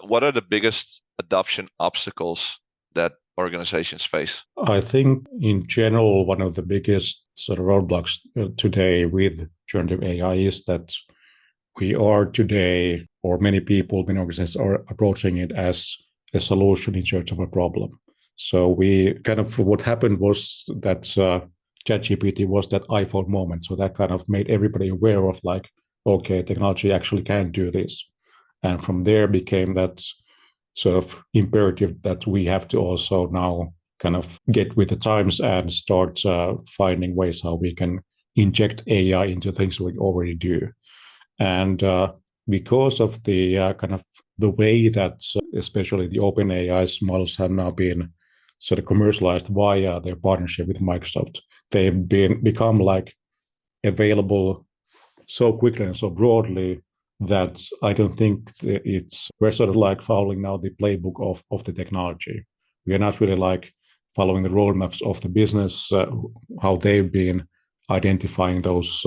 what are the biggest adoption obstacles that organizations face? I think in general, one of the biggest sort of roadblocks today with generative AI is that we are today, or many people, many organizations are approaching it as a solution in search of a problem. So we kind of, what happened was that ChatGPT was that iPhone moment. So that kind of made everybody aware of like, okay, technology actually can do this. And from there became that sort of imperative that we have to also now kind of get with the times and start finding ways how we can inject AI into things we already do. And because of the kind of the way that especially the OpenAI's models have now been sort of commercialized via their partnership with Microsoft, they've become like available so quickly and so broadly that I don't think we're sort of like following now the playbook of the technology. We are not really like following the roadmaps of the business, how they've been identifying those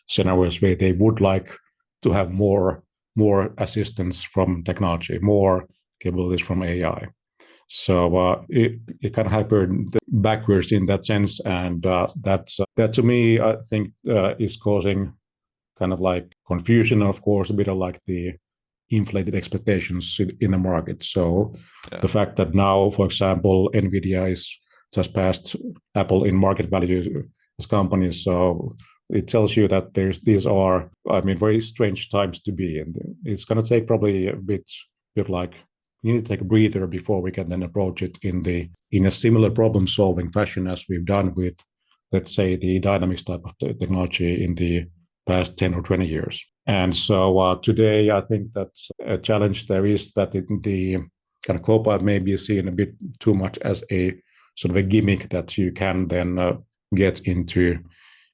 scenarios where they would like to have more assistance from technology, more capabilities from AI. So it kind of happened backwards in that sense, and that to me I think is causing kind of like confusion, and of course a bit of like the inflated expectations in the market. So the fact that now, for example, Nvidia is just past Apple in market value as companies, so it tells you that these are, I mean, very strange times to be, and it's going to take probably a bit like you need to take a breather before we can then approach it in a similar problem solving fashion as we've done with, let's say, the Dynamics type of technology in the past 10 or 20 years. And so today, I think that's a challenge there is that the kind of Copilot may be seen a bit too much as a sort of a gimmick that you can then get into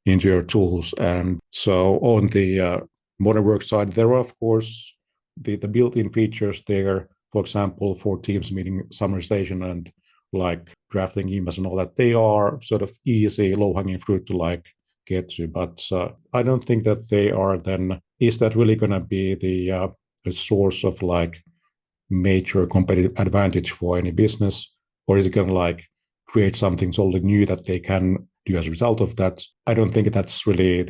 your tools. And so on the modern work side, there are, of course, the built-in features there, for example, for Teams meeting summarization and like drafting emails and all that. They are sort of easy, low-hanging fruit to like get to, but I don't think that they are then, is that really going to be the source of like major competitive advantage for any business, or is it going to like create something totally new that they can do as a result of that? I don't think that's really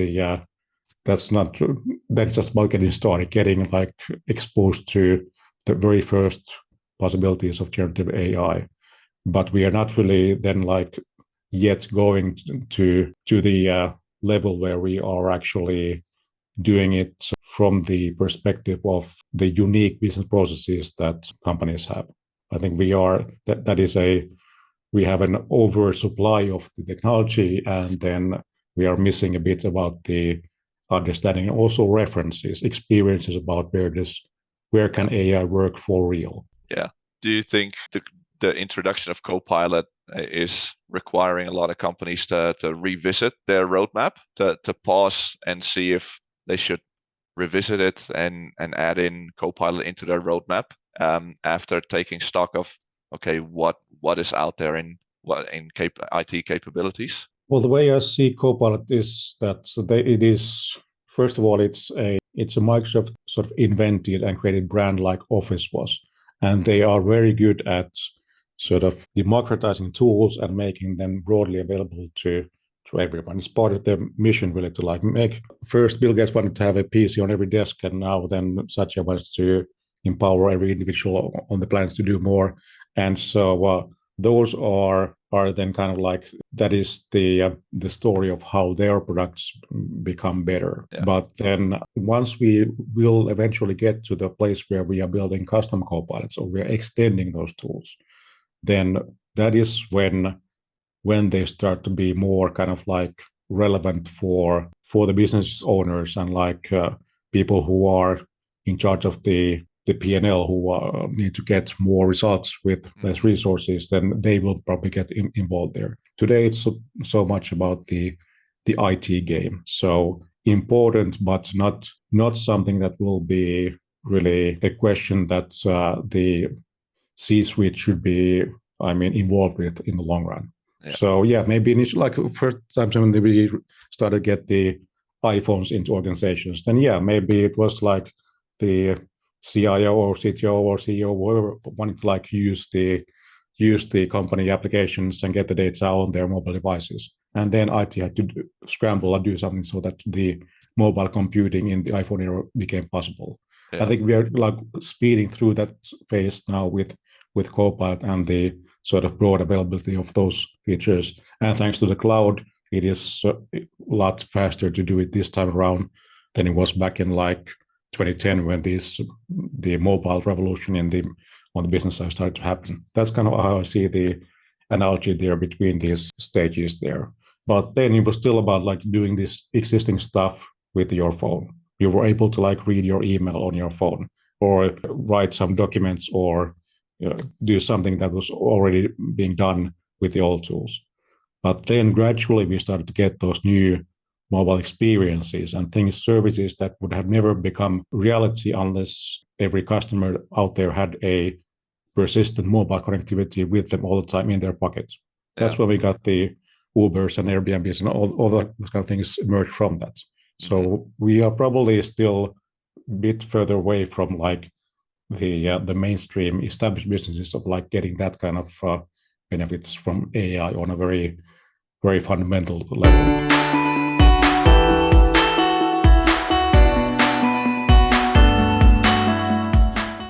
that's not true. That's just about getting started, getting like exposed to the very first possibilities of generative AI, but we are not really then like yet going to the level where we are actually doing it from the perspective of the unique business processes that companies have. I think we have an oversupply of the technology, and then we are missing a bit about the understanding, also references, experiences about where can AI work for real. Yeah. Do you think the introduction of Copilot is requiring a lot of companies to revisit their roadmap, to pause and see if they should revisit it and add in Copilot into their roadmap after taking stock of, okay, what is out there in IT capabilities? Well, the way I see Copilot is that it is, first of all, it's a Microsoft sort of invented and created brand like Office was, and they are very good at sort of democratizing tools and making them broadly available to everyone. It's part of their mission really to like make, first Bill Gates wanted to have a PC on every desk, and now then Satya wants to empower every individual on the planet to do more. And so those are then kind of like, that is the story of how their products become better. Yeah. But then once we will eventually get to the place where we are building custom Copilots, or we are extending those tools, then that is when they start to be more kind of like relevant for the business owners and like people who are in charge of the P&L, who need to get more results with less resources, then they will probably get involved there. Today, it's so much about the IT game. So important, but not something that will be really a question that the C-suite should be, involved with in the long run. Yeah. So yeah, maybe initially, like first time when we started to get the iPhones into organizations, then yeah, maybe it was like the CIO or CTO or CEO, whoever wanted to like use the company applications and get the data on their mobile devices. And then IT had to scramble and do something so that the mobile computing in the iPhone era became possible. Yeah. I think we are like speeding through that phase now with Copilot and the sort of broad availability of those features. And thanks to the cloud, it is a lot faster to do it this time around than it was back in like 2010 when the mobile revolution on the business side started to happen. That's kind of how I see the analogy there between these stages there. But then it was still about like doing this existing stuff with your phone. You were able to like read your email on your phone or write some documents or do something that was already being done with the old tools. But then gradually we started to get those new mobile experiences and services that would have never become reality unless every customer out there had a persistent mobile connectivity with them all the time in their pockets. That's when we got the Ubers and Airbnbs and all that kind of things emerged from that. So we are probably still a bit further away from like the mainstream established businesses of like getting that kind of benefits from AI on a very, very fundamental level.